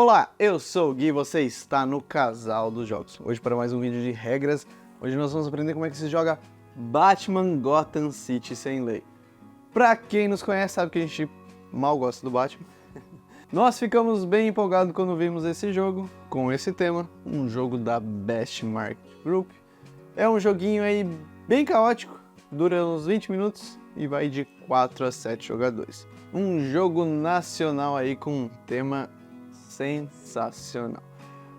Olá, eu sou o Gui e você está no Casal dos Jogos. Hoje para mais um vídeo de regras, hoje nós vamos aprender como é que se joga Batman Gotham City sem lei. Pra quem nos conhece sabe que a gente mal gosta do Batman. Nós ficamos bem empolgados quando vimos esse jogo, com esse tema, um jogo da Best Market Group. É um joguinho aí bem caótico, dura uns 20 minutos e vai de 4 a 7 jogadores. Um jogo nacional aí com um tema sensacional.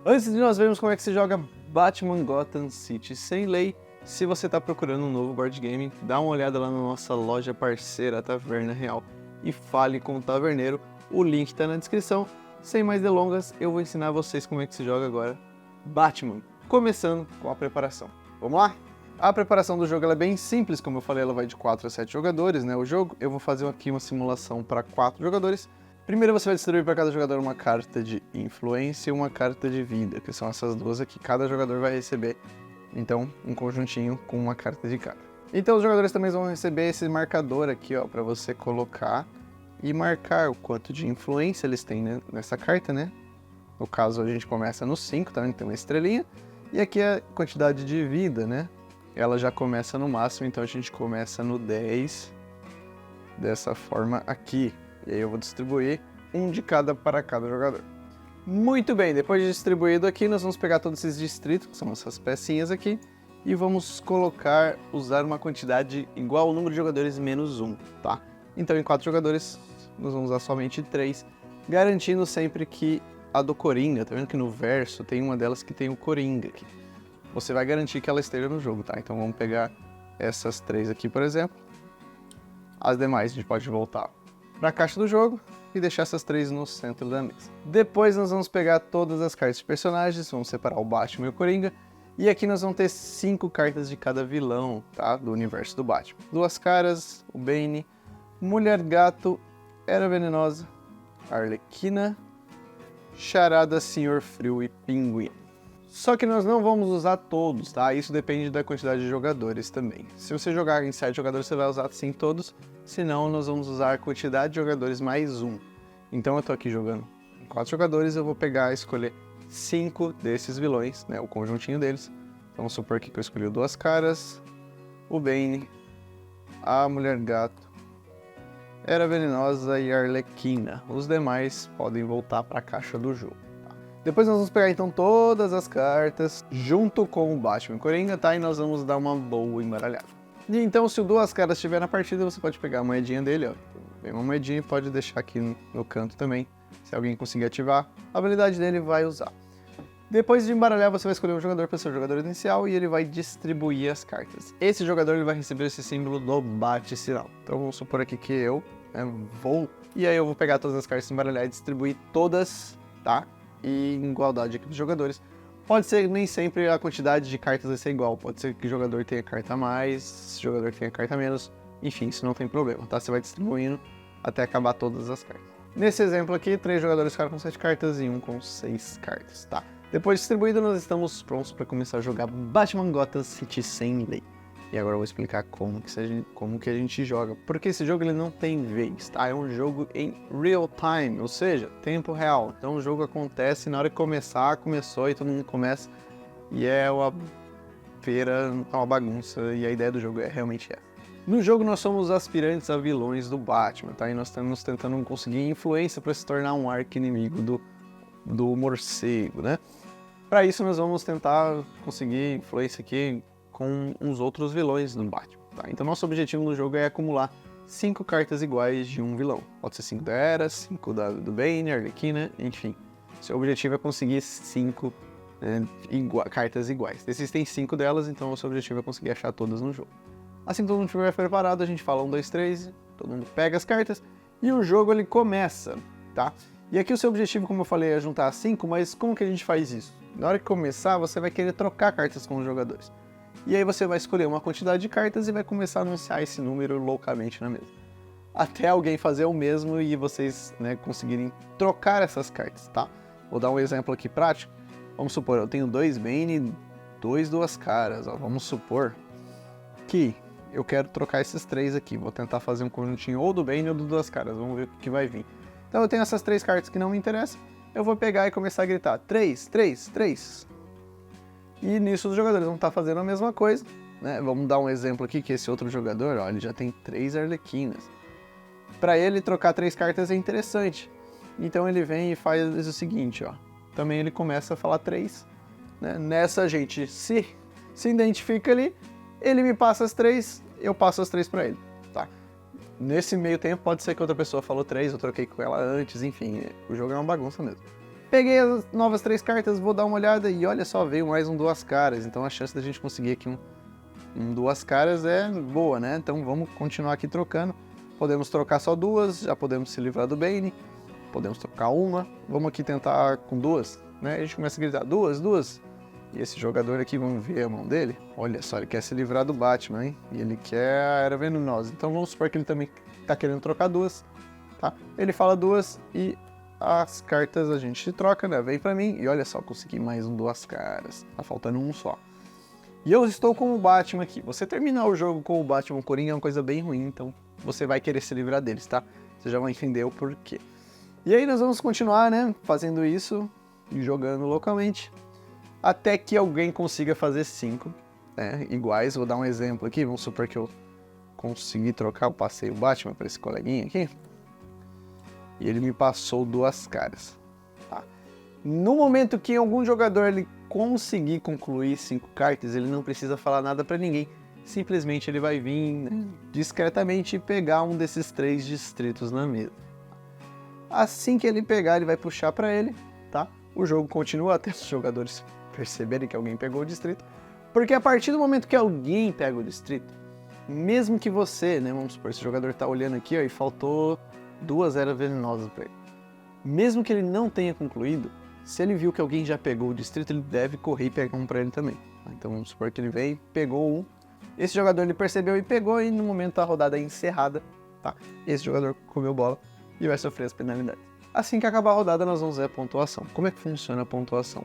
Antes de nós vermos como é que se joga Batman Gotham City sem lei, se você está procurando um novo board game, dá uma olhada lá na nossa loja parceira Taverna Real e fale com o taverneiro, o link está na descrição. Sem mais delongas, eu vou ensinar vocês como é que se joga agora Batman, começando com a preparação. Vamos lá? A preparação do jogo ela é bem simples, como eu falei, ela vai de 4 a 7 jogadores, né? O jogo, eu vou fazer aqui uma simulação para 4 jogadores. Primeiro você vai distribuir para cada jogador uma carta de influência e uma carta de vida, que são essas duas aqui. Cada jogador vai receber, então, um conjuntinho com uma carta de cada. Então os jogadores também vão receber esse marcador aqui, ó, para você colocar e marcar o quanto de influência eles têm, né, nessa carta, né? No caso a gente começa no 5, tá? Então uma estrelinha. E aqui a quantidade de vida, né? Ela já começa no máximo, então a gente começa no 10, dessa forma aqui. E aí eu vou distribuir um de cada para cada jogador. Muito bem, depois de distribuído aqui, nós vamos pegar todos esses distritos, que são essas pecinhas aqui, e vamos usar uma quantidade igual ao número de jogadores menos 1, tá? Então em 4 jogadores, nós vamos usar somente 3, garantindo sempre que a do Coringa, tá vendo que no verso tem uma delas que tem o Coringa aqui. Você vai garantir que ela esteja no jogo, tá? Então vamos pegar essas 3 aqui, por exemplo. As demais a gente pode voltar para a caixa do jogo e deixar essas 3 no centro da mesa. Depois nós vamos pegar todas as cartas de personagens, vamos separar o Batman e o Coringa, e aqui nós vamos ter 5 cartas de cada vilão, tá? Do universo do Batman. Duas Caras, o Bane, Mulher Gato, Era Venenosa, Arlequina, Charada, Senhor Frio e Pinguim. Só que nós não vamos usar todos, tá? Isso depende da quantidade de jogadores também. Se você jogar em 7 jogadores, você vai usar sim todos. Senão, nós vamos usar a quantidade de jogadores mais 1. Então, eu tô aqui jogando em 4 jogadores, eu vou pegar e escolher 5 desses vilões, né? O conjuntinho deles. Vamos supor que eu escolhi o Duas Caras, o Bane, a Mulher Gato, Era Venenosa e a Arlequina. Os demais podem voltar para a caixa do jogo. Depois nós vamos pegar então todas as cartas junto com o Batman e Coringa, tá? E nós vamos dar uma boa embaralhada. E então se o Duas Caras estiver na partida, você pode pegar a moedinha dele, ó. Vem uma moedinha e pode deixar aqui no canto também. Se alguém conseguir ativar, a habilidade dele vai usar. Depois de embaralhar, você vai escolher um jogador para ser o jogador inicial e ele vai distribuir as cartas. Esse jogador ele vai receber esse símbolo do bate-sinal. Então vamos supor aqui que eu vou... E aí eu vou pegar todas as cartas, embaralhar e distribuir todas, tá? E em igualdade aqui dos jogadores. Pode ser nem sempre a quantidade de cartas vai ser igual, pode ser que o jogador tenha carta a mais, o jogador tenha carta a menos, enfim, isso não tem problema, tá? Você vai distribuindo até acabar todas as cartas. Nesse exemplo aqui, 3 jogadores ficaram com 7 cartas e 1 com 6 cartas, tá? Depois de distribuído, nós estamos prontos para começar a jogar Batman Gotham City sem lei. E agora eu vou explicar como que a gente joga, porque esse jogo ele não tem vez, tá? É um jogo em real time, ou seja, tempo real. Então o jogo acontece na hora que começou e todo mundo começa, e é uma feira, uma bagunça, e a ideia do jogo é realmente essa. No jogo nós somos aspirantes a vilões do Batman, tá? E nós estamos tentando conseguir influência para se tornar um arqui-inimigo do morcego, né? Para isso nós vamos tentar conseguir influência aqui com uns outros vilões do Batman, tá? Então nosso objetivo no jogo é acumular 5 cartas iguais de um vilão. Pode ser 5 da Era, 5 do Bane, Arlequina, enfim. Seu objetivo é conseguir 5 cartas iguais. Existem 5 delas, então o seu objetivo é conseguir achar todas no jogo. Assim que todo mundo estiver preparado, a gente fala 1, 2, 3, todo mundo pega as cartas e o jogo ele começa, tá? E aqui o seu objetivo, como eu falei, é juntar 5, mas como que a gente faz isso? Na hora que começar, você vai querer trocar cartas com os jogadores. E aí você vai escolher uma quantidade de cartas e vai começar a anunciar esse número loucamente na mesa. Até alguém fazer o mesmo e vocês, né, conseguirem trocar essas cartas, tá? Vou dar um exemplo aqui prático. Vamos supor, eu tenho 2 Bane, 2 Duas Caras. Ó. Vamos supor que eu quero trocar esses 3 aqui. Vou tentar fazer um conjuntinho ou do Bane ou do Duas Caras. Vamos ver o que vai vir. Então eu tenho essas 3 cartas que não me interessam. eu vou pegar e começar a gritar 3, 3, 3. E nisso os jogadores vão estar fazendo a mesma coisa, né? Vamos dar um exemplo aqui que esse outro jogador, ó, ele já tem 3 arlequinas. Para ele trocar 3 cartas é interessante. Então ele vem e faz o seguinte, ó. Também ele começa a falar 3, né? Nessa a gente se identifica ali, ele me passa as 3, eu passo as 3 para ele, tá? Nesse meio tempo pode ser que outra pessoa falou 3, eu troquei com ela antes, enfim, o jogo é uma bagunça mesmo. Peguei as novas 3 cartas, vou dar uma olhada e olha só, veio mais um 2 caras, então a chance da gente conseguir aqui um 2 caras é boa, né? Então vamos continuar aqui trocando. Podemos trocar só 2, já podemos se livrar do Bane, podemos trocar uma, vamos aqui tentar com 2, né? A gente começa a gritar 2, 2. E esse jogador aqui, vamos ver a mão dele. Olha só, ele quer se livrar do Batman, hein? E ele quer a Era Venenosa. Então vamos supor que ele também tá querendo trocar 2, tá? Ele fala 2 e as cartas a gente troca, né? Vem pra mim e olha só, consegui mais um 2 caras. Tá faltando um só. E eu estou com o Batman aqui. Você terminar o jogo com o Batman Coringa é uma coisa bem ruim, então você vai querer se livrar deles, tá? Você já vai entender o porquê. E aí nós vamos continuar, né? Fazendo isso e jogando localmente. Até que alguém consiga fazer 5, né, iguais. Vou dar um exemplo aqui, vamos supor que eu consegui trocar, eu passei o Batman para esse coleguinha aqui. E ele me passou 2 caras. Tá? No momento que algum jogador ele conseguir concluir 5 cartas, ele não precisa falar nada para ninguém. Simplesmente ele vai vir, né, discretamente pegar um desses 3 distritos na mesa. Assim que ele pegar, ele vai puxar para ele, tá? O jogo continua até os jogadores perceberem que alguém pegou o distrito, porque a partir do momento que alguém pega o distrito, mesmo que você, né, vamos supor, esse jogador tá olhando aqui, ó, e faltou 2 eras venenosas para ele, mesmo que ele não tenha concluído, se ele viu que alguém já pegou o distrito, ele deve correr e pegar um para ele também. Então vamos supor que ele veio, pegou um, esse jogador ele percebeu e pegou, e no momento a rodada é encerrada, tá? Esse jogador comeu bola e vai sofrer as penalidades. Assim que acabar a rodada, nós vamos ver a pontuação. Como é que funciona a pontuação?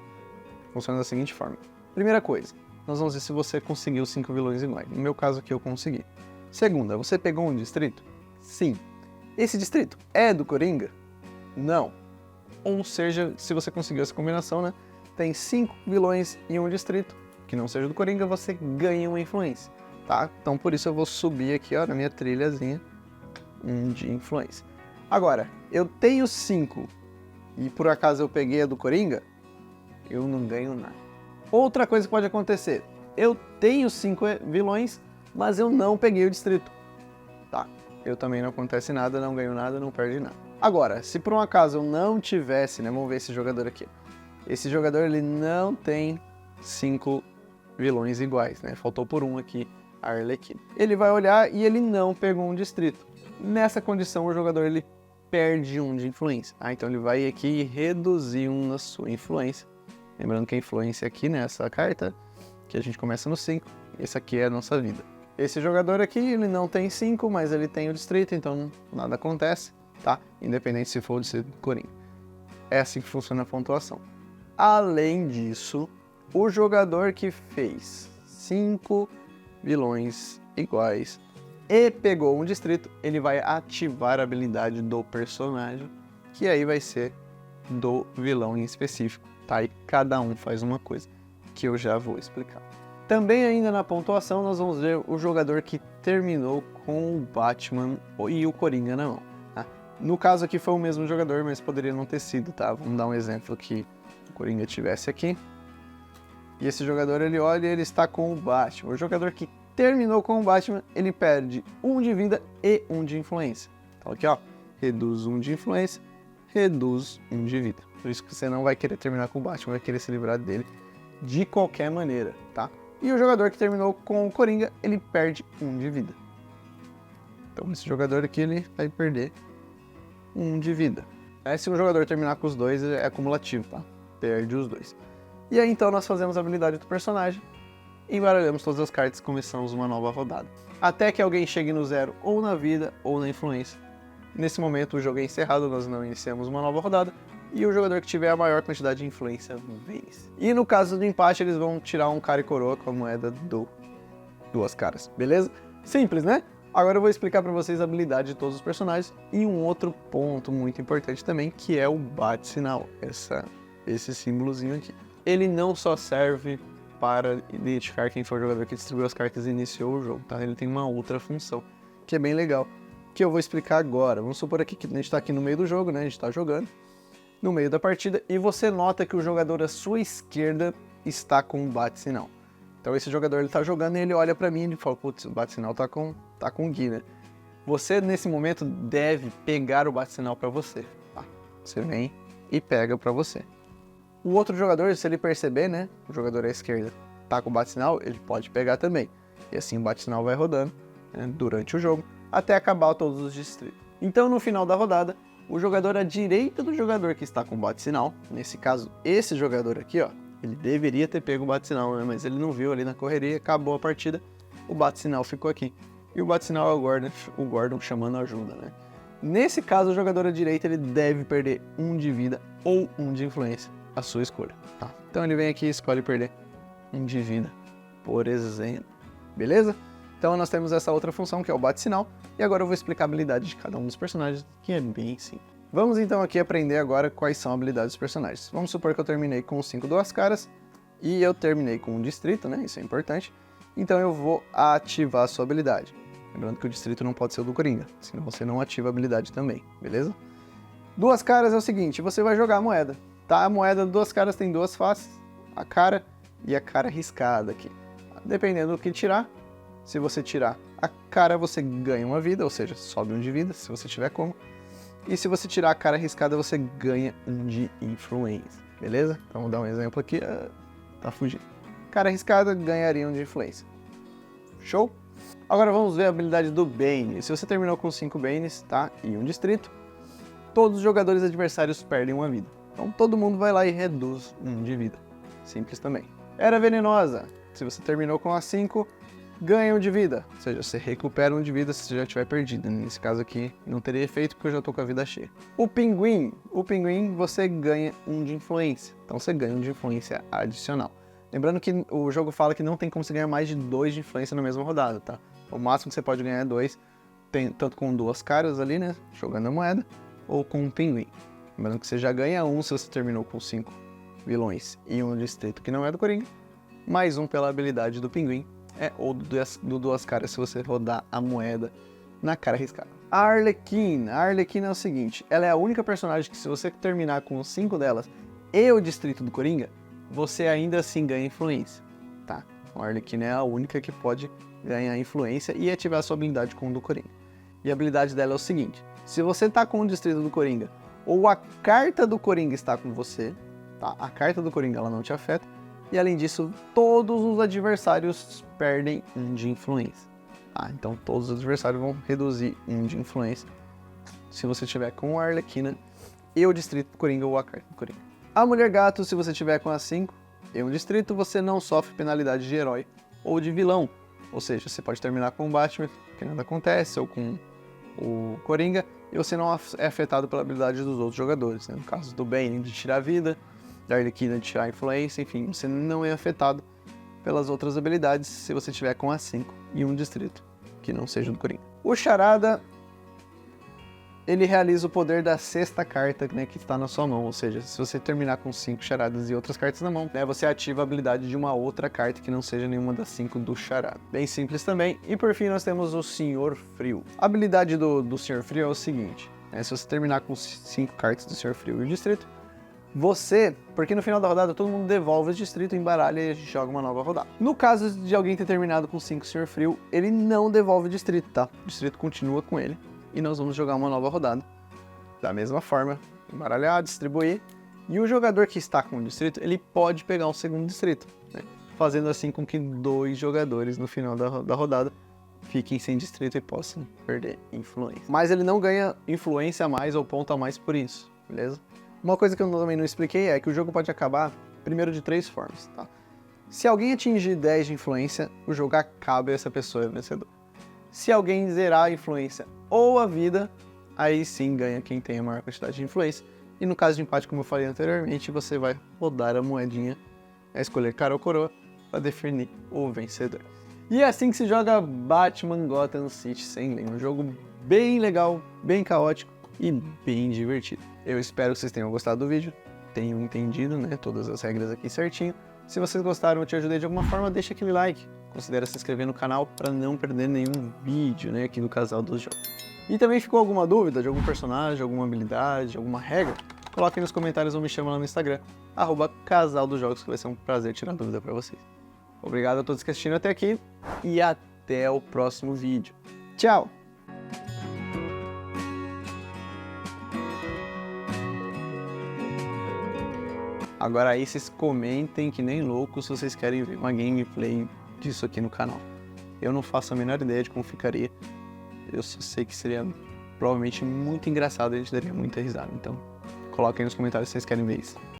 Funciona da seguinte forma. Primeira coisa, nós vamos ver se você conseguiu 5 vilões iguais. No meu caso aqui eu consegui. Segunda, você pegou um distrito? Sim. Esse distrito é do Coringa? Não. Ou seja, se você conseguiu essa combinação, né? Tem 5 vilões e um distrito que não seja do Coringa, você ganha uma influência, tá? Então por isso eu vou subir aqui, ó, na minha trilhazinha, de influência. Agora, eu tenho 5 e por acaso eu peguei a do Coringa, eu não ganho nada. Outra coisa que pode acontecer, eu tenho 5 vilões, mas eu não peguei o distrito. Tá, eu também não acontece nada, não ganho nada, não perdi nada. Agora, se por um acaso eu não tivesse, né, vamos ver esse jogador aqui. Esse jogador, ele não tem 5 vilões iguais, né, faltou por um aqui, a Arlequina. Ele vai olhar e ele não pegou um distrito. Nessa condição, o jogador, ele perde um de influência. Então ele vai aqui reduzir um na sua influência. Lembrando que a influência aqui nessa carta, que a gente começa no 5, esse aqui é a nossa vida. Esse jogador aqui, ele não tem 5, mas ele tem o distrito, então nada acontece, tá? Independente se for o distrito do Coringa. É assim que funciona a pontuação. Além disso, o jogador que fez 5 vilões iguais e pegou um distrito, ele vai ativar a habilidade do personagem, que aí vai ser do vilão em específico. Tá, e cada um faz uma coisa, que eu já vou explicar. Também ainda na pontuação nós vamos ver o jogador que terminou com o Batman e o Coringa na mão. Tá? No caso aqui foi o mesmo jogador, mas poderia não ter sido, tá? Vamos dar um exemplo que o Coringa tivesse aqui. E esse jogador, ele olha e ele está com o Batman. O jogador que terminou com o Batman, ele perde 1 de vida e 1 de influência. Então aqui, ó, reduz 1 de influência, reduz 1 de vida. Por isso que você não vai querer terminar com o Batman, vai querer se livrar dele de qualquer maneira, tá? E o jogador que terminou com o Coringa, ele perde 1 de vida. Então esse jogador aqui, ele vai perder 1 de vida. Se o jogador terminar com os dois, é acumulativo, tá? Perde os dois. E aí então nós fazemos a habilidade do personagem, embaralhamos todas as cartas e começamos uma nova rodada. Até que alguém chegue no 0 ou na vida ou na influência. Nesse momento o jogo é encerrado, nós não iniciamos uma nova rodada. E o jogador que tiver a maior quantidade de influência vence. E no caso do empate, eles vão tirar um cara e coroa com a moeda do 2 caras, beleza? Simples, né? Agora eu vou explicar para vocês a habilidade de todos os personagens e um outro ponto muito importante também, que é o bate-sinal, esse símbolozinho aqui. Ele não só serve para identificar quem foi o jogador que distribuiu as cartas e iniciou o jogo, tá? Ele tem uma outra função, que é bem legal, que eu vou explicar agora. Vamos supor aqui que a gente está aqui no meio do jogo, né? A gente está jogando no meio da partida e você nota que o jogador à sua esquerda está com o bate-sinal. Então esse jogador ele tá jogando e ele olha pra mim e fala, putz, o bate-sinal tá com o Gui, né? Você nesse momento deve pegar o bate-sinal pra você, tá? Você vem e pega pra você. O outro jogador, se ele perceber, né, o jogador à esquerda tá com o bate-sinal, ele pode pegar também. E assim o bate-sinal vai rodando, né, durante o jogo, até acabar todos os distritos. Então no final da rodada, o jogador à direita do jogador que está com o bate-sinal, nesse caso esse jogador aqui, ó, ele deveria ter pego o bate-sinal, né? Mas ele não viu ali na correria, acabou a partida, o bate-sinal ficou aqui. E o bate-sinal é o Gordon chamando ajuda, né? Nesse caso, o jogador à direita ele deve perder 1 de vida ou 1 de influência, a sua escolha, tá? Então ele vem aqui e escolhe perder 1 de vida, por exemplo. Beleza? Então nós temos essa outra função que é o bate-sinal. E agora eu vou explicar a habilidade de cada um dos personagens, que é bem simples. Vamos então aqui aprender agora quais são as habilidades dos personagens. Vamos supor que eu terminei com 5 duas caras e eu terminei com um distrito, né? Isso é importante. Então eu vou ativar a sua habilidade. Lembrando que o distrito não pode ser o do Coringa, senão você não ativa a habilidade também, beleza? Duas caras é o seguinte, você vai jogar a moeda, tá? A moeda de duas caras tem duas faces, a cara e a cara riscada aqui. Dependendo do que tirar, se você tirar a cara você ganha uma vida, ou seja, sobe 1 de vida, se você tiver como. E se você tirar a cara arriscada, você ganha 1 de influência, beleza? Então vou dar um exemplo aqui, tá fugindo. Cara arriscada ganharia 1 de influência. Show? Agora vamos ver a habilidade do Bane. Se você terminou com 5 Banes, tá? E um distrito, todos os jogadores adversários perdem uma vida. Então todo mundo vai lá e reduz 1 de vida. Simples também. Era venenosa. Se você terminou com a 5, ganha 1 de vida, ou seja, você recupera 1 de vida se você já tiver perdido. Nesse caso aqui não teria efeito porque eu já tô com a vida cheia. O pinguim você ganha 1 de influência, então você ganha 1 de influência adicional. Lembrando que o jogo fala que não tem como você ganhar mais de 2 de influência na mesma rodada, tá? O máximo que você pode ganhar é 2, tanto com duas caras ali, né, jogando a moeda, ou com um pinguim. Lembrando que você já ganha 1 se você terminou com 5 vilões e um distrito que não é do Coringa, mais 1 pela habilidade do pinguim. Ou do duas caras se você rodar a moeda na cara arriscada. A Arlequina é o seguinte, ela é a única personagem que se você terminar com 5 delas e o distrito do Coringa, você ainda assim ganha influência, tá? A Arlequina é a única que pode ganhar influência e ativar a sua habilidade com o do Coringa. E a habilidade dela é o seguinte, se você tá com o distrito do Coringa ou a carta do Coringa está com você, tá? A carta do Coringa ela não te afeta. E além disso, todos os adversários perdem 1 de influência. Então todos os adversários vão reduzir 1 de influência se você tiver com a Arlequina e o distrito do Coringa ou a carta do Coringa. A Mulher Gato, se você tiver com a 5 e um distrito, você não sofre penalidade de herói ou de vilão. Ou seja, você pode terminar com o Batman, que nada acontece, ou com o Coringa, e você não é afetado pela habilidade dos outros jogadores, né? No caso do Bane, de tirar a vida, da Arlequina de tirar a influência, enfim, você não é afetado pelas outras habilidades se você tiver com a 5 e um distrito, que não seja do Coringa. O Charada, ele realiza o poder da sexta carta, né, que está na sua mão, ou seja, se você terminar com 5 charadas e outras cartas na mão, né, você ativa a habilidade de uma outra carta que não seja nenhuma das 5 do charada. Bem simples também. E por fim nós temos o Senhor Frio. A habilidade do Senhor Frio é o seguinte, né, se você terminar com 5 cartas do Senhor Frio e o distrito, porque no final da rodada todo mundo devolve o distrito, embaralha e a gente joga uma nova rodada. No caso de alguém ter terminado com 5 Senhor Frio, ele não devolve o distrito, tá? O distrito continua com ele e nós vamos jogar uma nova rodada. Da mesma forma, embaralhar, distribuir. E o jogador que está com o distrito, ele pode pegar um segundo distrito, né? Fazendo assim com que 2 jogadores no final da rodada fiquem sem distrito e possam perder influência. Mas ele não ganha influência a mais ou ponto a mais por isso, beleza? Uma coisa que eu também não expliquei é que o jogo pode acabar, primeiro, de 3 formas, tá? Se alguém atingir 10 de influência, o jogo acaba e essa pessoa é vencedor. Se alguém zerar a influência ou a vida, aí sim ganha quem tem a maior quantidade de influência. E no caso de empate, como eu falei anteriormente, você vai rodar a moedinha, escolher cara ou coroa, para definir o vencedor. E é assim que se joga Batman Gotham City sem lei. Um jogo bem legal, bem caótico e bem divertido. Eu espero que vocês tenham gostado do vídeo, tenham entendido, né, todas as regras aqui certinho. Se vocês gostaram, eu te ajudei de alguma forma, deixa aquele like. Considera se inscrever no canal para não perder nenhum vídeo, né, aqui do Casal dos Jogos. E também ficou alguma dúvida de algum personagem, alguma habilidade, alguma regra? Coloque aí nos comentários ou me chama lá no Instagram, @Casal dos Jogos, que vai ser um prazer tirar dúvida para vocês. Obrigado a todos que assistiram até aqui e até o próximo vídeo. Tchau! Agora aí vocês comentem que nem loucos se vocês querem ver uma gameplay disso aqui no canal. Eu não faço a menor ideia de como ficaria. Eu só sei que seria provavelmente muito engraçado e a gente daria muita risada. Então, coloquem aí nos comentários se vocês querem ver isso.